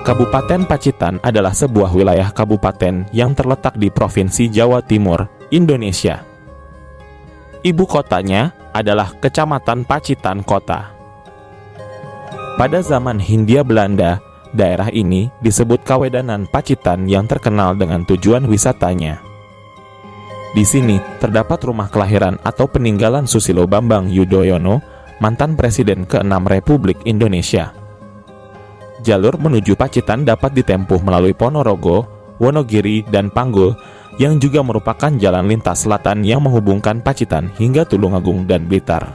Kabupaten Pacitan adalah sebuah wilayah kabupaten yang terletak di Provinsi Jawa Timur, Indonesia. Ibu kotanya adalah Kecamatan Pacitan Kota. Pada zaman Hindia Belanda, daerah ini disebut Kawedanan Pacitan yang terkenal dengan tujuan wisatanya. Di sini terdapat rumah kelahiran atau peninggalan Susilo Bambang Yudhoyono, mantan Presiden ke-6 Republik Indonesia. Jalur menuju Pacitan dapat ditempuh melalui Ponorogo, Wonogiri, dan Panggul, yang juga merupakan jalan lintas selatan yang menghubungkan Pacitan hingga Tulungagung dan Blitar.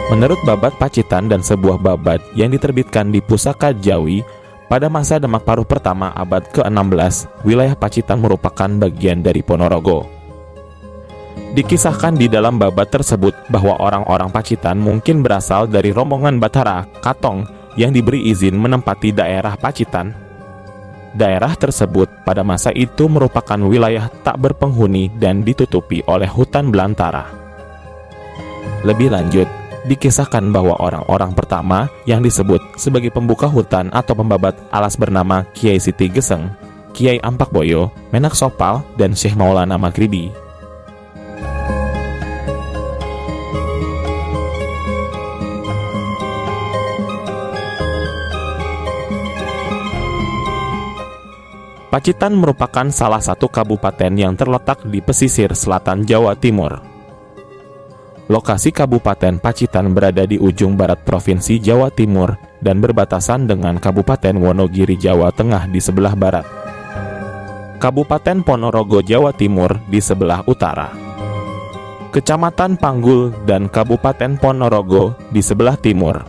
Menurut Babat Pacitan dan sebuah babat yang diterbitkan di Pusaka Jawi, pada masa Demak Paruh pertama abad ke-16, wilayah Pacitan merupakan bagian dari Ponorogo. Dikisahkan di dalam babat tersebut bahwa orang-orang Pacitan mungkin berasal dari rombongan Batara Katong yang diberi izin menempati daerah Pacitan. Daerah tersebut pada masa itu merupakan wilayah tak berpenghuni dan ditutupi oleh hutan belantara. Lebih lanjut, dikisahkan bahwa orang-orang pertama yang disebut sebagai pembuka hutan atau pembabat alas bernama Kiai Siti Geseng, Kiai Ampak Boyo, Menak Sopal, dan Syekh Maulana Maghribi. Pacitan merupakan salah satu kabupaten yang terletak di pesisir selatan Jawa Timur. Lokasi Kabupaten Pacitan berada di ujung barat Provinsi Jawa Timur dan berbatasan dengan Kabupaten Wonogiri Jawa Tengah di sebelah barat. Kabupaten Ponorogo Jawa Timur di sebelah utara. Kecamatan Panggul dan Kabupaten Ponorogo di sebelah timur.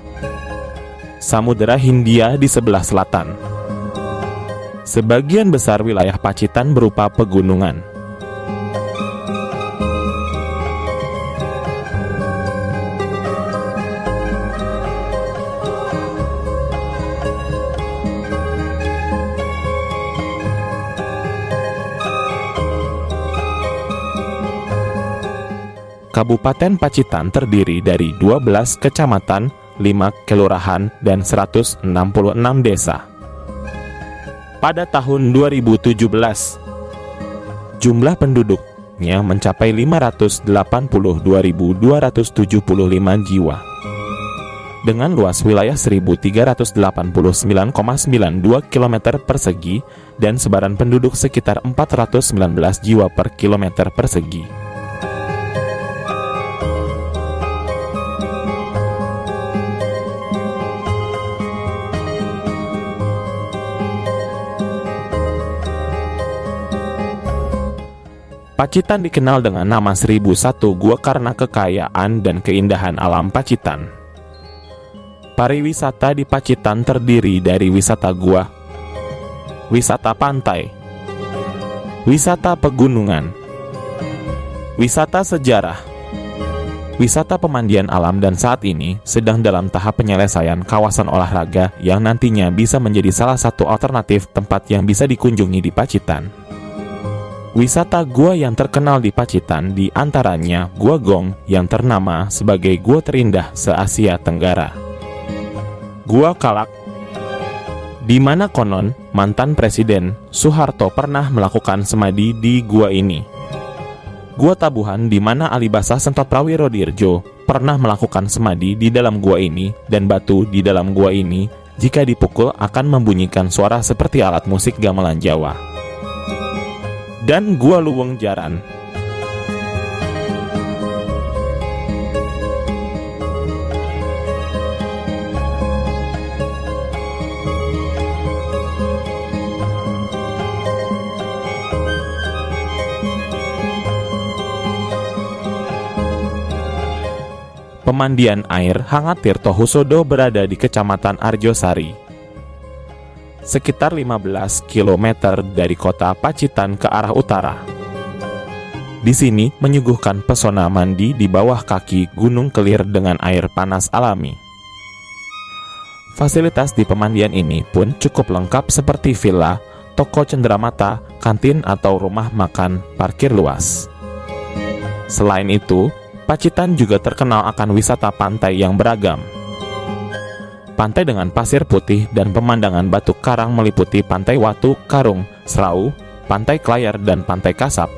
Samudera Hindia di sebelah selatan. Sebagian besar wilayah Pacitan berupa pegunungan. Kabupaten Pacitan terdiri dari 12 kecamatan, 5 kelurahan, dan 166 desa. Pada tahun 2017, jumlah penduduknya mencapai 582.275 jiwa. Dengan luas wilayah 1.389,92 km persegi dan sebaran penduduk sekitar 419 jiwa per kilometer persegi. Pacitan dikenal dengan nama 1001 gua karena kekayaan dan keindahan alam Pacitan. Pariwisata di Pacitan terdiri dari wisata gua, wisata pantai, wisata pegunungan, wisata sejarah, wisata pemandian alam, dan saat ini sedang dalam tahap penyelesaian kawasan olahraga yang nantinya bisa menjadi salah satu alternatif tempat yang bisa dikunjungi di Pacitan. Wisata gua yang terkenal di Pacitan di antaranya Gua Gong yang ternama sebagai gua terindah se-Asia Tenggara. Gua Kalak, di mana konon mantan Presiden Soeharto pernah melakukan semadi di gua ini. Gua Tabuhan, di mana Alibasa Sentot Prawiro Dirjo pernah melakukan semadi di dalam gua ini, dan batu di dalam gua ini jika dipukul akan membunyikan suara seperti alat musik gamelan Jawa. Dan Gua Luwung Jaran. Pemandian air hangat Tirto Husodo berada di Kecamatan Arjosari, sekitar 15 km dari kota Pacitan ke arah utara. Di sini menyuguhkan pesona mandi di bawah kaki Gunung Kelir dengan air panas alami. Fasilitas di pemandian ini pun cukup lengkap seperti villa, toko cenderamata, kantin atau rumah makan, parkir luas. Selain itu, Pacitan juga terkenal akan wisata pantai yang beragam. Pantai dengan pasir putih dan pemandangan batu karang meliputi Pantai Watu, Karung, Serau, Pantai Klayar, dan Pantai Kasap.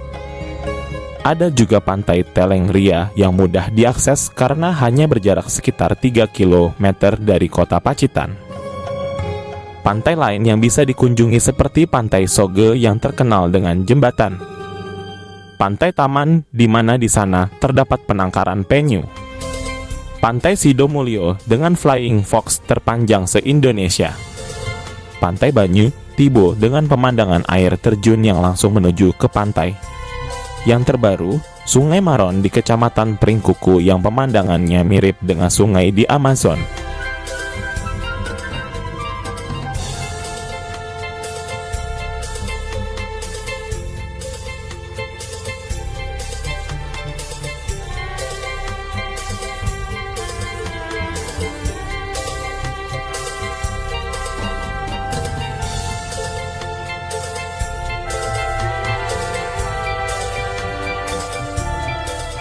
Ada juga Pantai Teleng Ria yang mudah diakses karena hanya berjarak sekitar 3 km dari kota Pacitan. Pantai lain yang bisa dikunjungi seperti Pantai Soge yang terkenal dengan jembatan. Pantai Taman, di mana di sana terdapat penangkaran penyu. Pantai Sidomulyo dengan Flying Fox terpanjang se-Indonesia. Pantai Banyu, Tibo dengan pemandangan air terjun yang langsung menuju ke pantai. Yang terbaru, Sungai Maron di Kecamatan Pringkuku yang pemandangannya mirip dengan sungai di Amazon.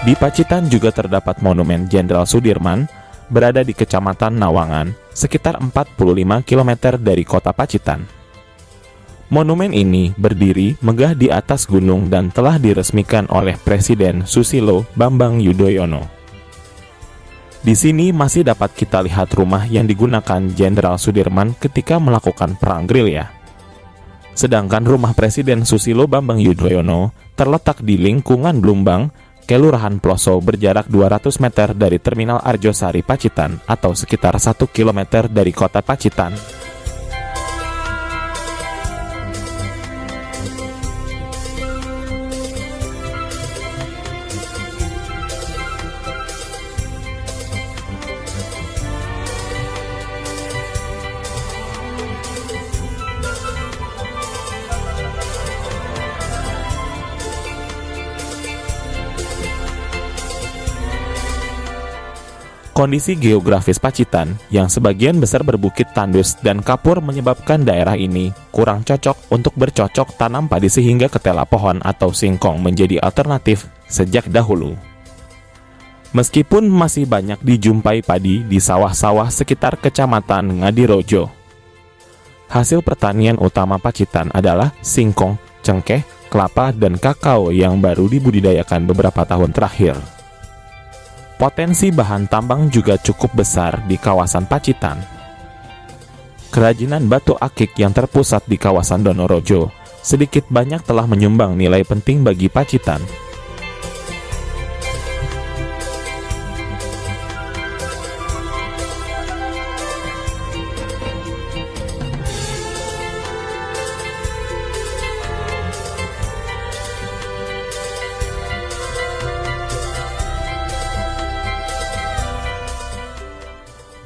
Di Pacitan juga terdapat Monumen Jenderal Sudirman, berada di Kecamatan Nawangan, sekitar 45 km dari kota Pacitan. Monumen ini berdiri megah di atas gunung dan telah diresmikan oleh Presiden Susilo Bambang Yudhoyono. Di sini masih dapat kita lihat rumah yang digunakan Jenderal Sudirman ketika melakukan perang gerilya. Sedangkan rumah Presiden Susilo Bambang Yudhoyono terletak di lingkungan Blumbang, Kelurahan Ploso, berjarak 200 meter dari Terminal Arjosari Pacitan atau sekitar 1 km dari kota Pacitan. Kondisi geografis Pacitan yang sebagian besar berbukit tandus dan kapur menyebabkan daerah ini kurang cocok untuk bercocok tanam padi sehingga ketela pohon atau singkong menjadi alternatif sejak dahulu. Meskipun masih banyak dijumpai padi di sawah-sawah sekitar Kecamatan Ngadirojo, hasil pertanian utama Pacitan adalah singkong, cengkeh, kelapa, dan kakao yang baru dibudidayakan beberapa tahun terakhir. Potensi bahan tambang juga cukup besar di kawasan Pacitan. Kerajinan batu akik yang terpusat di kawasan Donorojo sedikit banyak telah menyumbang nilai penting bagi Pacitan.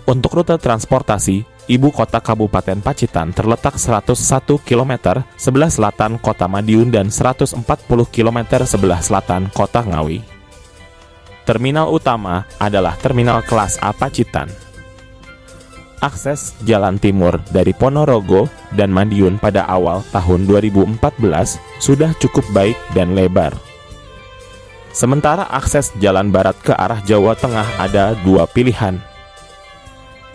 Untuk rute transportasi, ibu kota Kabupaten Pacitan terletak 101 km sebelah selatan kota Madiun dan 140 km sebelah selatan kota Ngawi. Terminal utama adalah Terminal Kelas A Pacitan. Akses jalan timur dari Ponorogo dan Madiun pada awal tahun 2014 sudah cukup baik dan lebar. Sementara akses jalan barat ke arah Jawa Tengah ada dua pilihan,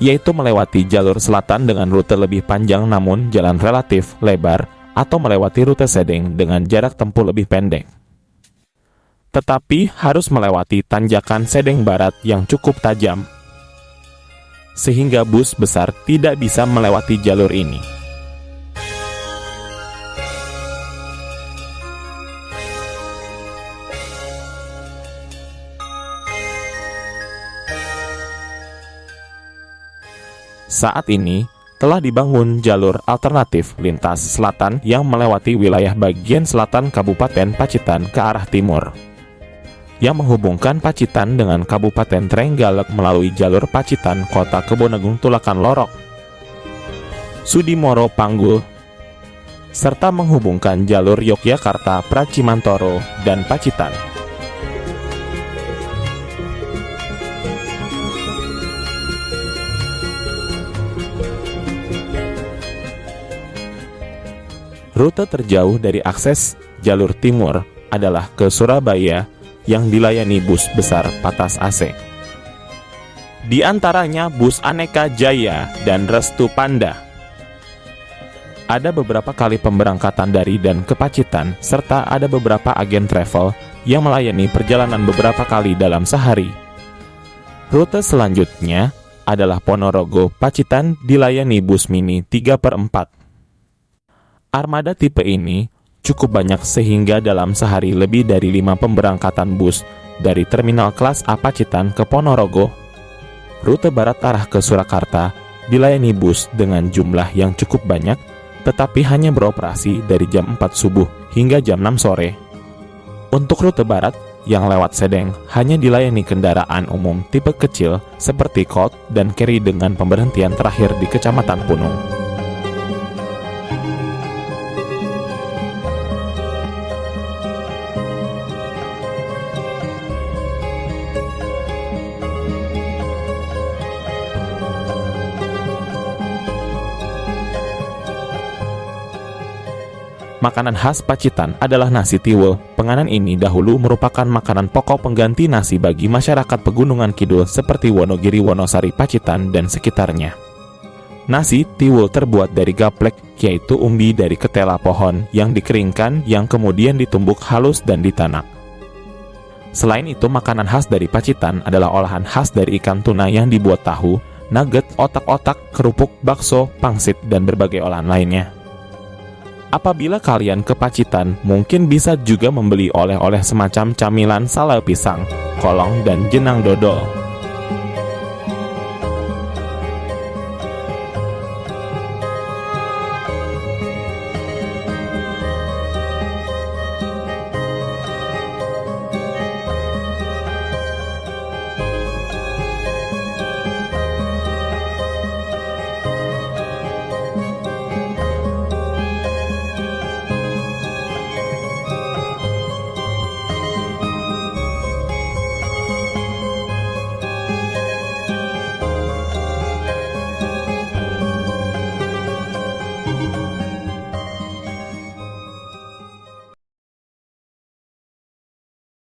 yaitu melewati jalur selatan dengan rute lebih panjang namun jalan relatif lebar, atau melewati rute Sedeng dengan jarak tempuh lebih pendek. Tetapi harus melewati tanjakan Sedeng Barat yang cukup tajam, sehingga bus besar tidak bisa melewati jalur ini. Saat ini, telah dibangun jalur alternatif lintas selatan yang melewati wilayah bagian selatan Kabupaten Pacitan ke arah timur, yang menghubungkan Pacitan dengan Kabupaten Trenggalek melalui jalur Pacitan, Kota Kebonagung, Tulakan Lorok, Sudimoro, Panggul, serta menghubungkan jalur Yogyakarta, Pracimantoro, dan Pacitan. Rute terjauh dari akses jalur timur adalah ke Surabaya yang dilayani bus besar Patas AC. Di antaranya bus Aneka Jaya dan Restu Panda. Ada beberapa kali pemberangkatan dari dan ke Pacitan, serta ada beberapa agen travel yang melayani perjalanan beberapa kali dalam sehari. Rute selanjutnya adalah Ponorogo Pacitan dilayani bus mini 3/4. Armada tipe ini cukup banyak sehingga dalam sehari lebih dari 5 pemberangkatan bus dari terminal kelas A Pacitan ke Ponorogo. Rute barat arah ke Surakarta dilayani bus dengan jumlah yang cukup banyak, tetapi hanya beroperasi dari jam 4 subuh hingga jam 6 sore. Untuk rute barat yang lewat Sedeng hanya dilayani kendaraan umum tipe kecil seperti Colt dan Carry dengan pemberhentian terakhir di Kecamatan Punung. Makanan khas Pacitan adalah nasi tiwul. Penganan ini dahulu merupakan makanan pokok pengganti nasi bagi masyarakat Pegunungan Kidul seperti Wonogiri, Wonosari, Pacitan, dan sekitarnya. Nasi tiwul terbuat dari gaplek, yaitu umbi dari ketela pohon yang dikeringkan yang kemudian ditumbuk halus dan ditanak. Selain itu, makanan khas dari Pacitan adalah olahan khas dari ikan tuna yang dibuat tahu, nugget, otak-otak, kerupuk, bakso, pangsit, dan berbagai olahan lainnya. Apabila kalian ke Pacitan, mungkin bisa juga membeli oleh-oleh semacam camilan sale pisang, kolong, dan jenang dodol.